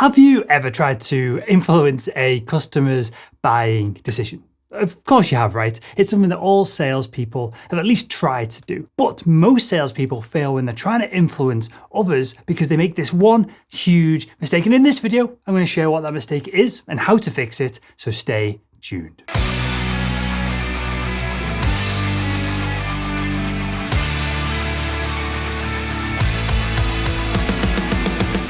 Have you ever tried to influence a customer's buying decision? Of course you have, right? It's something that all salespeople have at least tried to do. But most salespeople fail when they're trying to influence others because they make this one huge mistake. And in this video, I'm going to share what that mistake is and how to fix it, so stay tuned.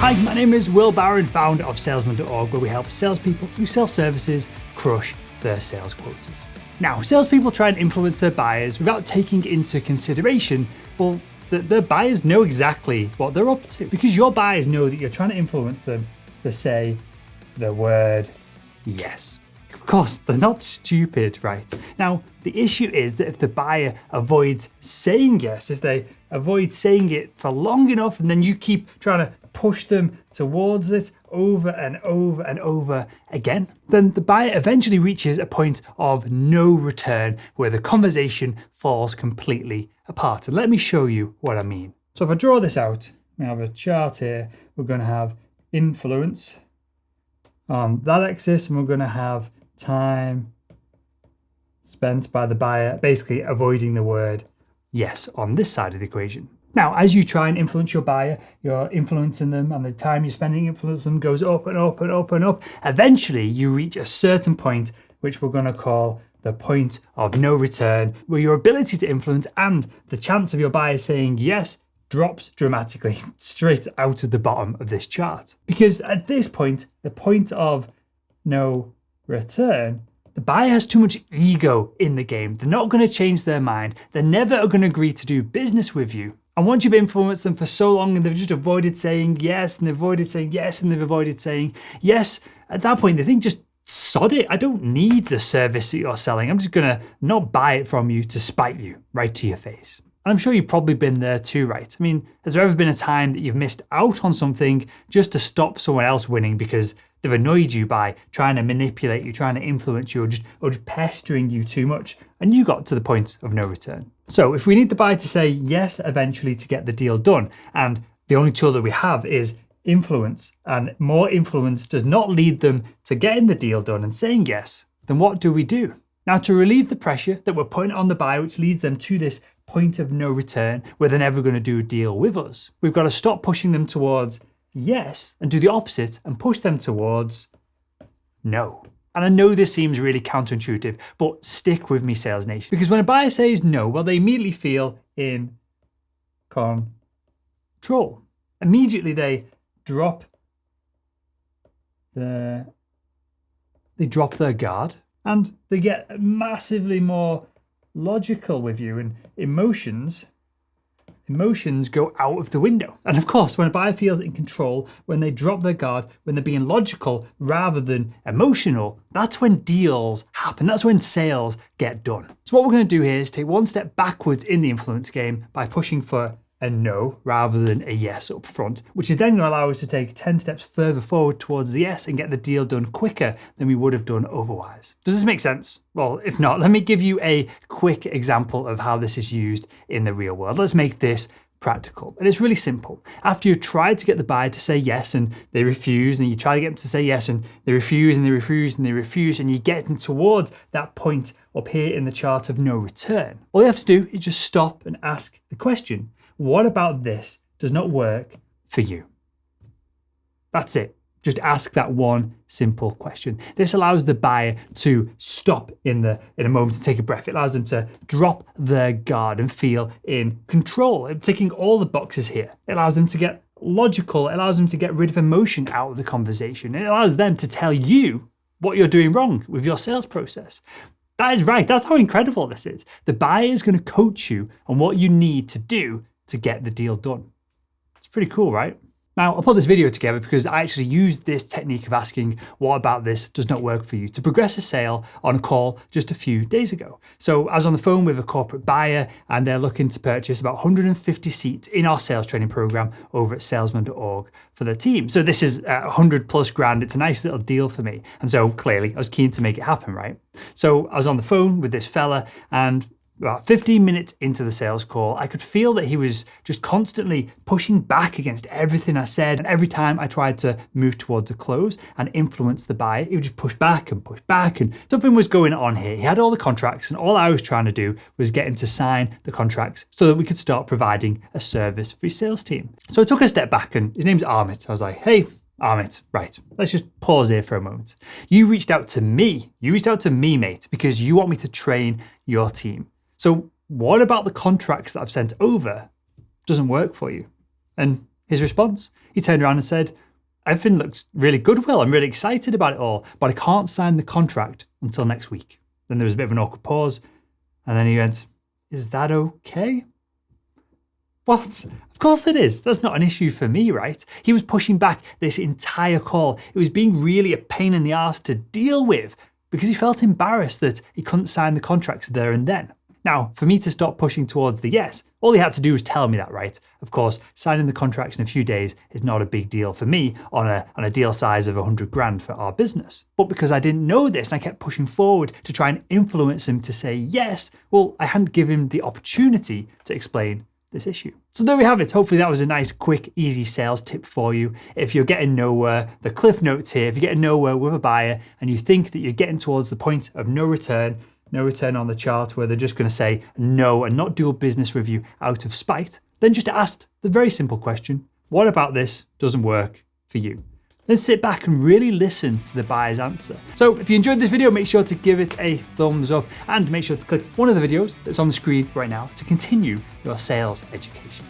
Hi, my name is Will Barron, founder of Salesman.org, where we help salespeople who sell services crush their sales quotas. Now, salespeople try and influence their buyers without taking into consideration, well, that their buyers know exactly what they're up to. Because your buyers know that you're trying to influence them to say the word yes. Of course, they're not stupid, right? Now, the issue is that if the buyer avoids saying yes, if they avoid saying it for long enough, and then you keep trying to push them towards it over and over and over again, then the buyer eventually reaches a point of no return where the conversation falls completely apart. And let me show you what I mean. So if I draw this out, we have a chart here, we're going to have influence on that axis, and we're going to have time spent by the buyer basically avoiding the word yes on this side of the equation. Now, as you try and influence your buyer, you're influencing them, and the time you're spending influencing them goes up and up and up and up. Eventually, you reach a certain point, which we're going to call the point of no return, where your ability to influence and the chance of your buyer saying yes drops dramatically straight out of the bottom of this chart. Because at this point, the point of no return, the buyer has too much ego in the game. They're not going to change their mind. They're never going to agree to do business with you. And once you've influenced them for so long and they've just avoided saying yes, and they've avoided saying yes, and they've avoided saying yes, at that point they think, just sod it. I don't need the service that you're selling. I'm just going to not buy it from you to spite you right to your face. And I'm sure you've probably been there too, right? I mean, has there ever been a time that you've missed out on something just to stop someone else winning because they've annoyed you by trying to manipulate you, trying to influence you, or just pestering you too much, and you got to the point of no return? So if we need the buyer to say yes eventually to get the deal done, and the only tool that we have is influence, and more influence does not lead them to getting the deal done and saying yes, then what do we do? Now, to relieve the pressure that we're putting on the buyer, which leads them to this point of no return where they're never going to do a deal with us, we've got to stop pushing them towards yes and do the opposite and push them towards no. And I know this seems really counterintuitive, but stick with me, Sales Nation, because when a buyer says no, well, they immediately feel in control. Immediately they drop their guard, and they get massively more logical with you, and emotions go out of the window. And of course, when a buyer feels in control, when they drop their guard, when they're being logical rather than emotional, that's when deals happen. That's when sales get done. So what we're going to do here is take one step backwards in the influence game by pushing for a no rather than a yes up front, which is then going to allow us to take 10 steps further forward towards the yes and get the deal done quicker than we would have done otherwise. Does this make sense? Well, if not, let me give you a quick example of how this is used in the real world. Let's make this practical. And it's really simple. After you've tried to get the buyer to say yes and they refuse, and you try to get them to say yes and they refuse and they refuse and they refuse, and you get them towards that point up here in the chart of no return, all you have to do is just stop and ask the question, what about this does not work for you? That's it. Just ask that one simple question. This allows the buyer to stop in a moment to take a breath. It allows them to drop their guard and feel in control. Ticking all the boxes here. It allows them to get logical. It allows them to get rid of emotion out of the conversation. It allows them to tell you what you're doing wrong with your sales process. That is right. That's how incredible this is. The buyer is going to coach you on what you need to do to get the deal done. It's pretty cool, right? Now, I put this video together because I actually used this technique of asking, what about this does not work for you, to progress a sale on a call just a few days ago. So I was on the phone with a corporate buyer, and they're looking to purchase about 150 seats in our sales training program over at salesman.org for their team. So this is 100 plus grand. It's a nice little deal for me. And so clearly I was keen to make it happen, right? So I was on the phone with this fella, and About 15 minutes into the sales call, I could feel that he was just constantly pushing back against everything I said. And every time I tried to move towards a close and influence the buyer, he would just push back. And something was going on here. He had all the contracts, and all I was trying to do was get him to sign the contracts so that we could start providing a service for his sales team. So I took a step back, and his name's Amit. I was like, hey, Amit, right, let's just pause here for a moment. You reached out to me. You reached out to me, mate, because you want me to train your team. So what about the contracts that I've sent over doesn't work for you? And his response, he turned around and said, everything looks really good, Will. I'm really excited about it all, but I can't sign the contract until next week. Then there was a bit of an awkward pause. And then he went, is that okay? What? Of course it is. That's not an issue for me, right? He was pushing back this entire call. It was being really a pain in the ass to deal with because he felt embarrassed that he couldn't sign the contracts there and then. Now, for me to stop pushing towards the yes, all he had to do was tell me that, right? Of course, signing the contracts in a few days is not a big deal for me on a deal size of 100 grand for our business. But because I didn't know this and I kept pushing forward to try and influence him to say yes, well, I hadn't given him the opportunity to explain this issue. So there we have it. Hopefully that was a nice, quick, easy sales tip for you. If you're getting nowhere, the cliff notes here, if you're getting nowhere with a buyer and you think that you're getting towards the point of no return on the chart where they're just going to say no and not do a business with you out of spite, then just ask the very simple question, what about this doesn't work for you? Then sit back and really listen to the buyer's answer. So if you enjoyed this video, make sure to give it a thumbs up and make sure to click one of the videos that's on the screen right now to continue your sales education.